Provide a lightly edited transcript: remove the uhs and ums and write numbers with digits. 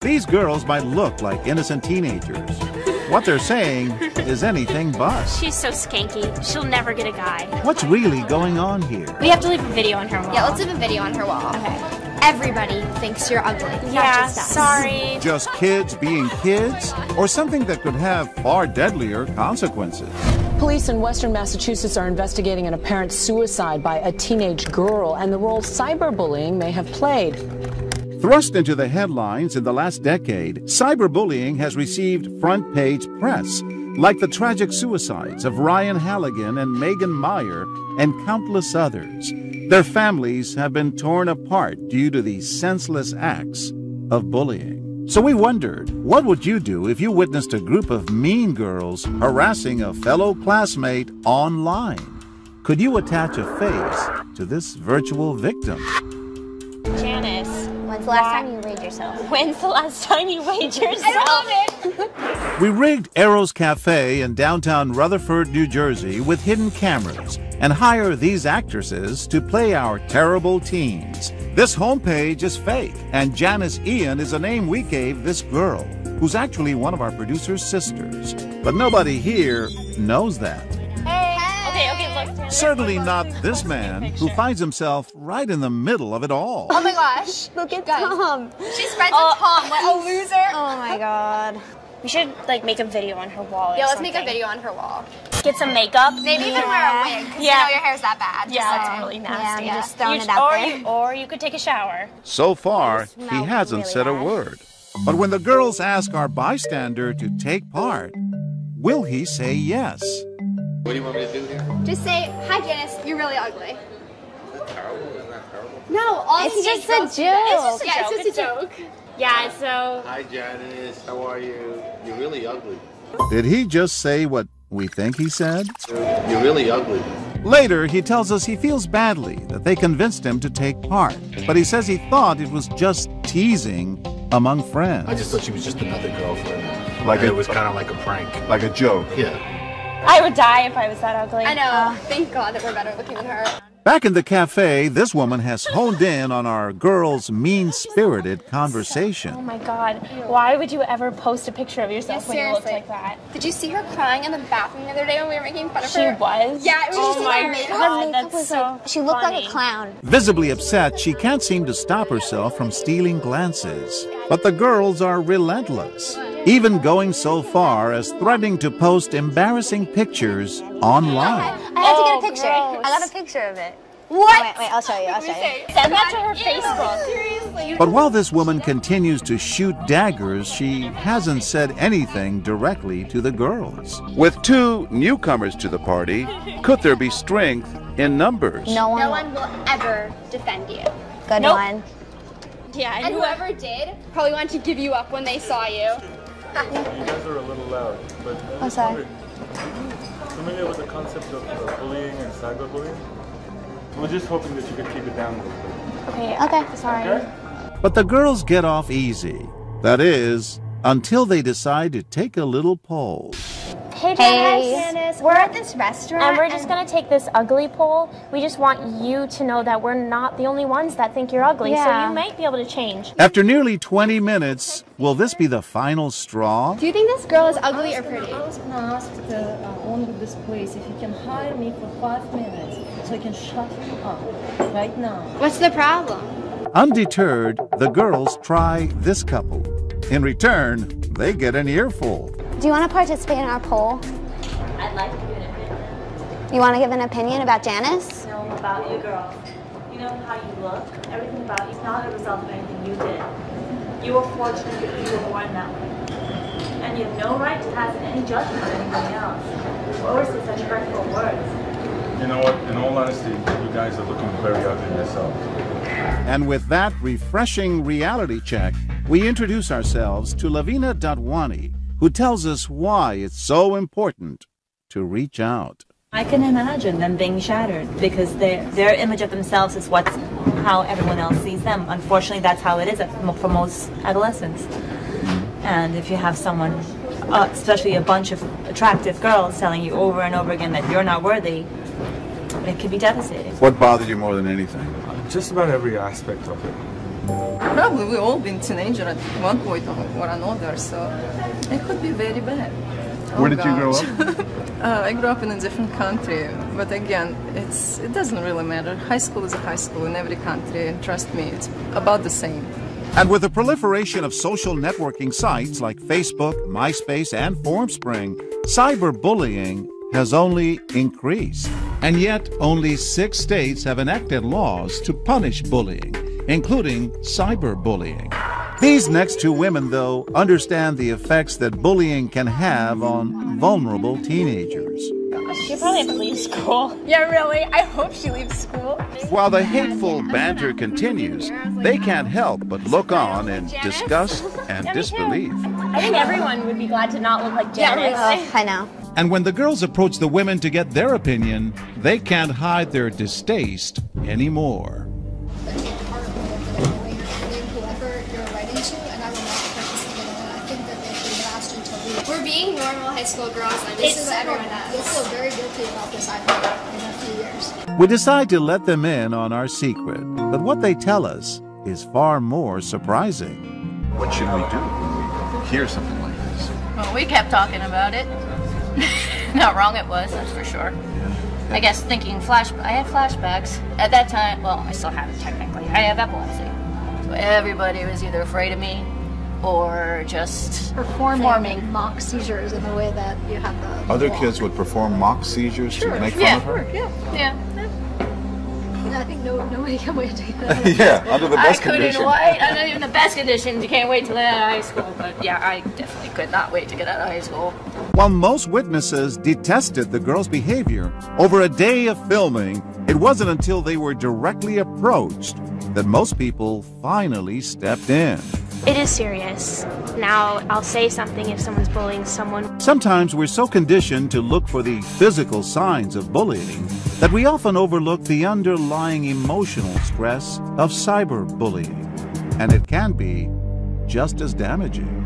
These girls might look like innocent teenagers. What they're saying is anything but. She's so skanky. She'll never get a guy. What's really going on here? We have to leave a video on her wall. Yeah, let's leave a video on her wall. Okay. Everybody thinks you're ugly. Yeah, not just us. sorry. Just kids being kids? Or something that could have far deadlier consequences? Police in Western Massachusetts are investigating an apparent suicide by a teenage girl and the role cyberbullying may have played. Thrust into the headlines in the last decade, cyberbullying has received front-page press, like the tragic suicides of Ryan Halligan and Megan Meyer and countless others. Their families have been torn apart due to these senseless acts of bullying. So we wondered, what would you do if you witnessed a group of mean girls harassing a fellow classmate online? Could you attach a face to this virtual victim? Janice. When's the last time you weighed yourself? When's the last time you weighed yourself? I love it! We rigged Arrows Cafe in downtown Rutherford, New Jersey with hidden cameras and hire these actresses to play our terrible teens. This homepage is fake, and Janice Ian is a name we gave this girl, who's actually one of our producer's sisters. But nobody here knows that. Okay, look. Certainly not this man, who finds himself right in the middle of it all. Oh my gosh. Look at Tom. She's friends with Tom. What a loser. Oh my god. We should, like, make a video on her wall. Yeah, let's make a video on her wall. Get some makeup. Maybe even wear a wig, because you know your hair's that bad. Yeah, it's really nasty. Yeah, I'm just throwing it out there. Or you could take a shower. So far, he hasn't said a word. But when the girls ask our bystander to take part, will he say yes? What do you want me to do here? Just say, hi Janice, you're really ugly. Is that terrible? Isn't that terrible? No, all It's just a joke. It's just a joke. Yeah, so... Hi Janice, how are you? You're really ugly. Did he just say what we think he said? You're really ugly. Later, he tells us he feels badly that they convinced him to take part, but he says he thought it was just teasing among friends. I just thought she was just another girlfriend. Like it was kind of like a prank. Like a joke. Yeah. I would die if I was that ugly. I know. Thank God that we're better looking than her. Back in the cafe, this woman has honed in on our girls' mean-spirited conversation. Oh my God. Why would you ever post a picture of yourself when you look like that? Did you see her crying in the bathroom the other day when we were making fun of She her? was? Yeah, it was just my like God, that's so She looked funny. like a clown. Visibly upset, she can't seem to stop herself from stealing glances. But the girls are relentless, even going so far as threatening to post embarrassing pictures online. I had to get a picture. gross. I got a picture of it. What? Wait, I'll show you. I'll show you. Send that to her Facebook. Seriously. But while this woman continues to shoot daggers, she hasn't said anything directly to the girls. With two newcomers to the party, could there be strength in numbers? No one. No one will ever defend you. Good Nope. one. Yeah, And whoever did probably wanted to give you up when they saw you. You guys are a little loud, but What's that? familiar with the concept of bullying and cyberbullying? We're just hoping that you could keep it down a little bit. Okay. Okay. Sorry. Okay? But the girls get off easy. That is, until they decide to take a little poll. Hey, Hey. Janice. We're at this restaurant. And we're just going to take this ugly poll. We just want you to know that we're not the only ones that think you're ugly. Yeah. So you might be able to change. After nearly 20 minutes, will this be the final straw? Do you think this girl is ugly or pretty? I was going to ask the owner of this place if he can hire me for 5 minutes so I can shut you up right now. What's the problem? Undeterred, the girls try this couple. In return, they get an earful. Do you want to participate in our poll? I'd like to give an opinion. You want to give an opinion about Janice? You know about you girls. You know how you look. Everything about you is not a result of anything you did. You were fortunate that you were born that way. And you have no right to pass any judgment on anybody else. You always say such hurtful words. You know what? In all honesty, you guys are looking very ugly yourself. And with that refreshing reality check, we introduce ourselves to Lavina Dadwani, who tells us why it's so important to reach out. I can imagine them being shattered because their image of themselves is how everyone else sees them. Unfortunately, that's how it is for most adolescents. And if you have someone, especially a bunch of attractive girls, telling you over and over again that you're not worthy, it could be devastating. What bothered you more than anything? Just about every aspect of it. What Probably we've all been teenager at one point or another, so it could be very bad. Where did you grow up? I grew up in a different country, but again, it doesn't really matter. High school is a high school in every country, and trust me, it's about the same. And with the proliferation of social networking sites like Facebook, MySpace, and Formspring, cyberbullying has only increased. And yet, only 6 states have enacted laws to punish bullying, including cyberbullying. These next 2 women, though, understand the effects that bullying can have on vulnerable teenagers. She'll probably have to leave school. Yeah, really? I hope she leaves school. While the hateful banter continues, they can't help but look on in disgust and disbelief. I think everyone would be glad to not look like Janice. I know. And when the girls approach the women to get their opinion, they can't hide their distaste anymore. We're being normal high school girls, and this is what everyone does. You'll feel very guilty about this, I think, in a few years. We decide to let them in on our secret, but what they tell us is far more surprising. What should we do when we hear something like this? Well, we kept talking about it. Not wrong it was, that's for sure. I guess thinking I had flashbacks. At that time, well, I still have it technically. I have epilepsy. So everybody was either afraid of me or just performing mock seizures in the way that you have the Other kids would perform mock seizures to make fun of her? Yeah. I think nobody can wait to get out. Yeah, under the best I conditions. couldn't wait. Under even the best conditions, you can't wait to get out of high school. But yeah, I definitely could not wait to get out of high school. While most witnesses detested the girls' behavior, over a day of filming, it wasn't until they were directly approached that most people finally stepped in. It is serious. Now, I'll say something if someone's bullying someone. Sometimes we're so conditioned to look for the physical signs of bullying that we often overlook the underlying emotional stress of cyberbullying. And it can be just as damaging.